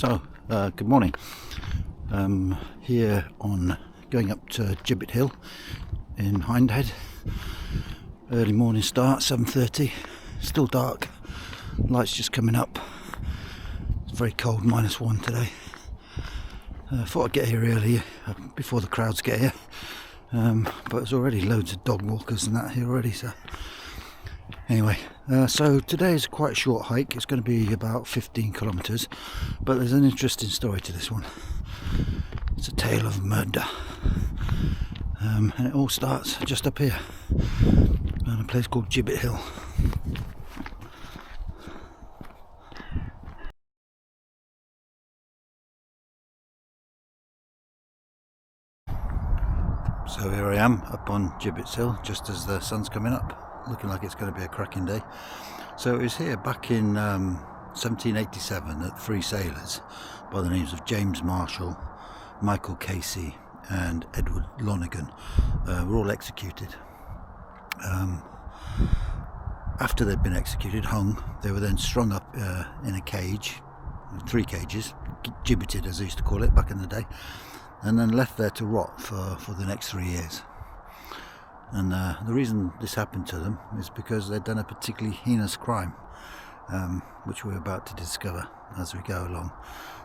Good morning. Here on going up to Gibbet Hill in Hindhead. Early morning start, 7:30. Still dark. Light's just coming up. It's very cold, -1 today. Thought I'd get here early before the crowds get here. But there's already loads of dog walkers and that here already. So anyway, so today is quite a short hike. It's going to be about 15 kilometres, but there's an interesting story to this one. It's a tale of murder, and it all starts just up here on a place called Gibbet Hill. So here I am up on Gibbet Hill just as the sun's coming up, looking like it's going to be a cracking day. So it was here back in 1787 that 3 sailors by the names of James Marshall, Michael Casey and Edward Lonergan were all executed. After they'd been executed, hung, they were then strung up in a cage, 3 cages, gibbeted as they used to call it back in the day, and then left there to rot for the next 3 years. And the reason this happened to them is because they'd done a particularly heinous crime, which we're about to discover as we go along.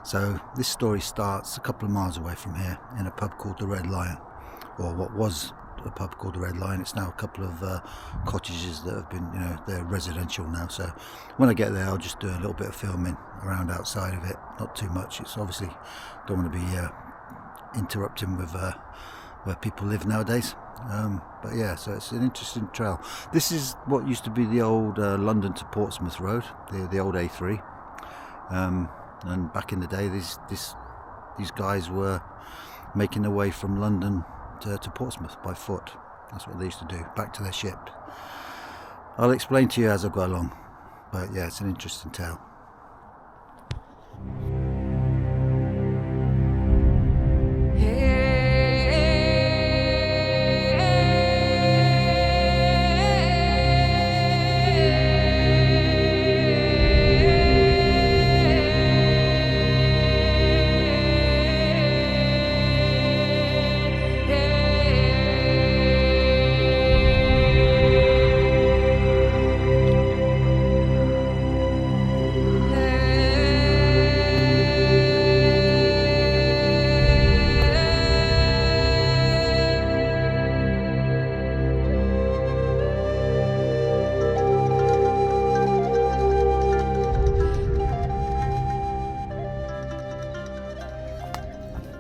So this story starts a couple of miles away from here in a pub called the Red Lion, or what was a pub called the Red Lion. It's now a couple of cottages that have been, they're residential now. So when I get there, I'll just do a little bit of filming around outside of it, not too much. It's obviously don't want to be interrupting with where people live nowadays. But yeah, so it's an interesting trail. This is what used to be the old London to Portsmouth road, the old A3. And back in the day, these guys were making their way from London to Portsmouth by foot. That's what they used to do, back to their ship. I'll explain to you as I go along. But yeah, it's an interesting tale.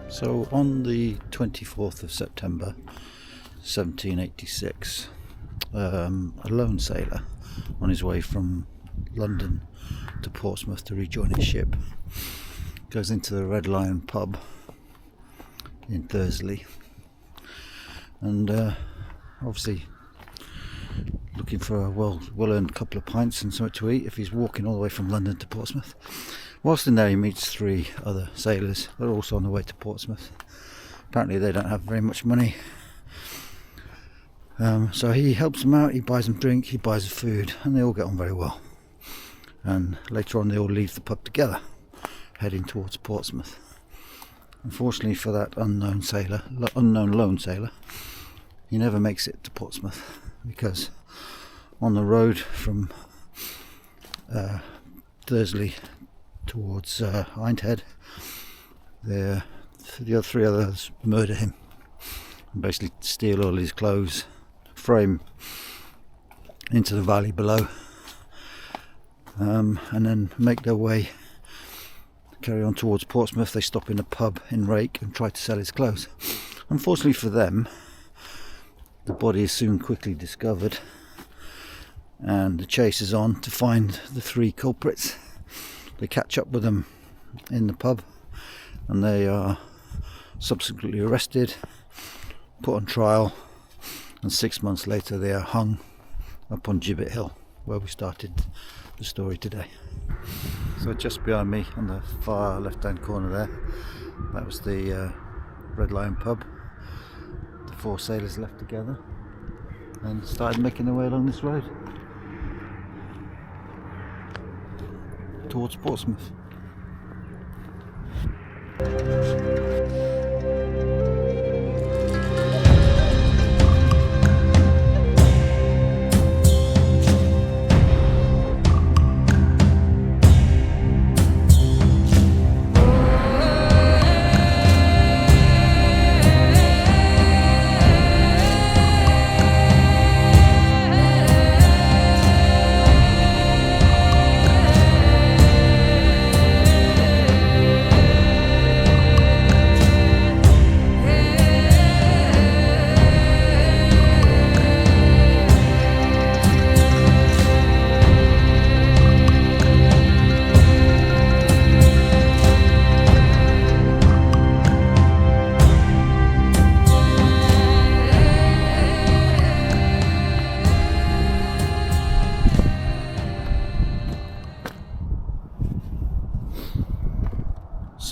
So on the 24th of September 1786, a lone sailor on his way from London to Portsmouth to rejoin his ship goes into the Red Lion pub in Thursley, and obviously looking for a well-earned couple of pints and something to eat if he's walking all the way from London to Portsmouth. Whilst in there, he meets 3 other sailors. They're also on the way to Portsmouth. Apparently they don't have very much money. So he helps them out, he buys them drink, he buys them food, and they all get on very well. And later on they all leave the pub together, heading towards Portsmouth. Unfortunately for that unknown lone sailor, he never makes it to Portsmouth, because on the road from Thursley towards Hindhead, the 3 others murder him and basically steal all his clothes, throw him into the valley below, and then make their way, carry on towards Portsmouth. They stop in a pub in Rake and try to sell his clothes. Unfortunately for them, the body is soon quickly discovered, and the chase is on to find the 3 culprits. They catch up with them in the pub, and they are subsequently arrested, put on trial, and 6 months later they are hung up on Gibbet Hill, where we started the story today. So just behind me on the far left hand corner there, that was the Red Lion pub. The 4 sailors left together and started making their way along this road towards Portsmouth.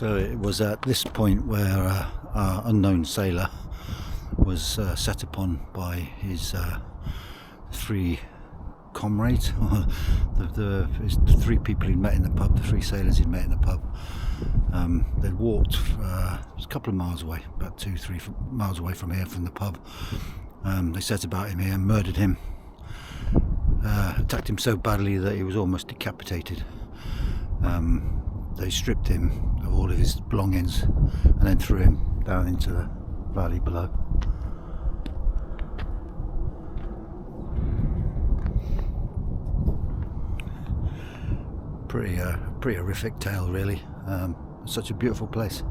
So it was at this point where our unknown sailor was set upon by his three comrades, the three people he'd met in the pub, the three sailors he'd met in the pub. They'd walked a couple of miles away, about 2-3 miles away from here, from the pub. They set about him here and murdered him, attacked him so badly that he was almost decapitated. They stripped him of all of his belongings and then threw him down into the valley below. Pretty horrific tale, really. Such a beautiful place.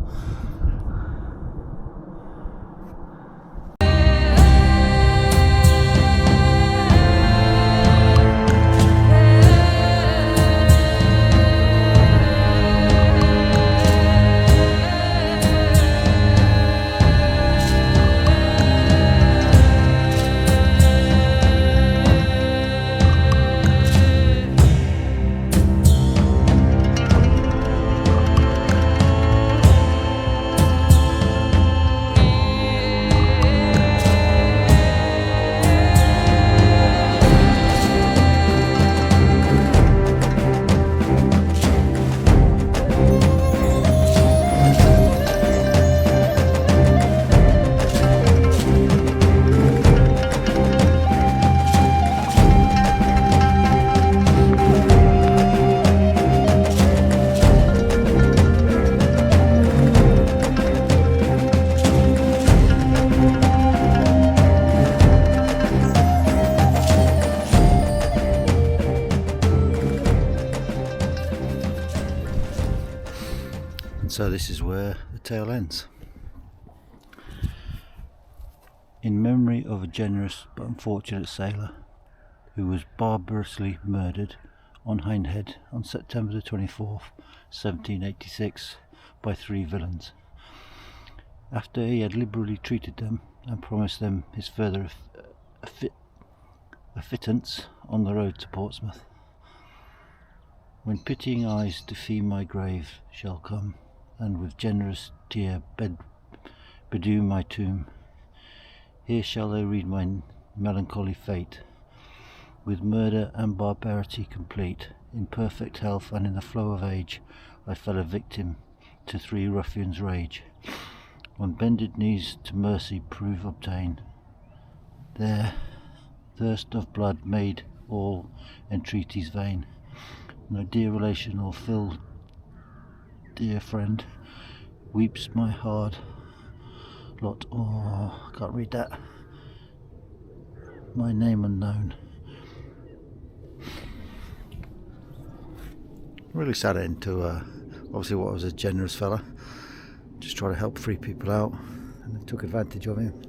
So this is where the tale ends. In memory of a generous but unfortunate sailor who was barbarously murdered on Hindhead on September the 24th, 1786 by three villains, after he had liberally treated them and promised them his further affittance on the road to Portsmouth. When pitying eyes to fee my grave shall come, and with generous tear bedew my tomb, here shall they read my melancholy fate. With murder and barbarity complete, in perfect health and in the flow of age, I fell a victim to three ruffians' rage. On bended knees to mercy prove obtain, there thirst of blood made all entreaties vain. No dear relation or full dear friend weeps my hard lot. Oh, I can't read that. My name unknown. Really sad end to obviously what was a generous fella, just trying to help three people out, and they took advantage of him.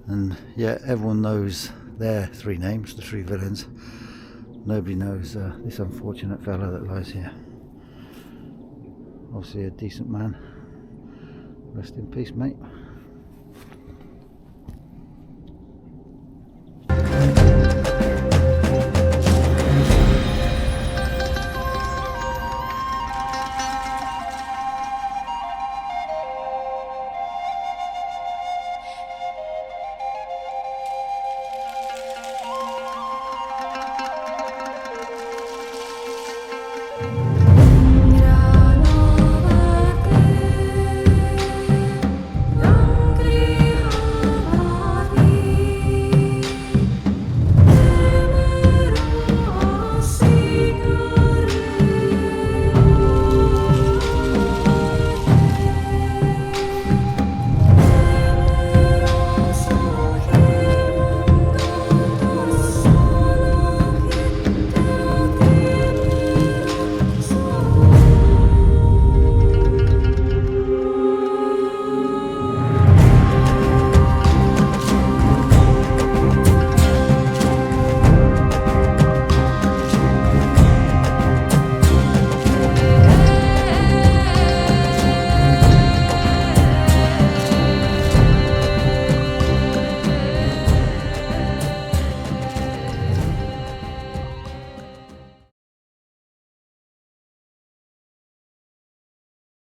And yeah, everyone knows their three names, the three villains. Nobody knows this unfortunate fella that lies here. Obviously a decent man. Rest in peace, mate.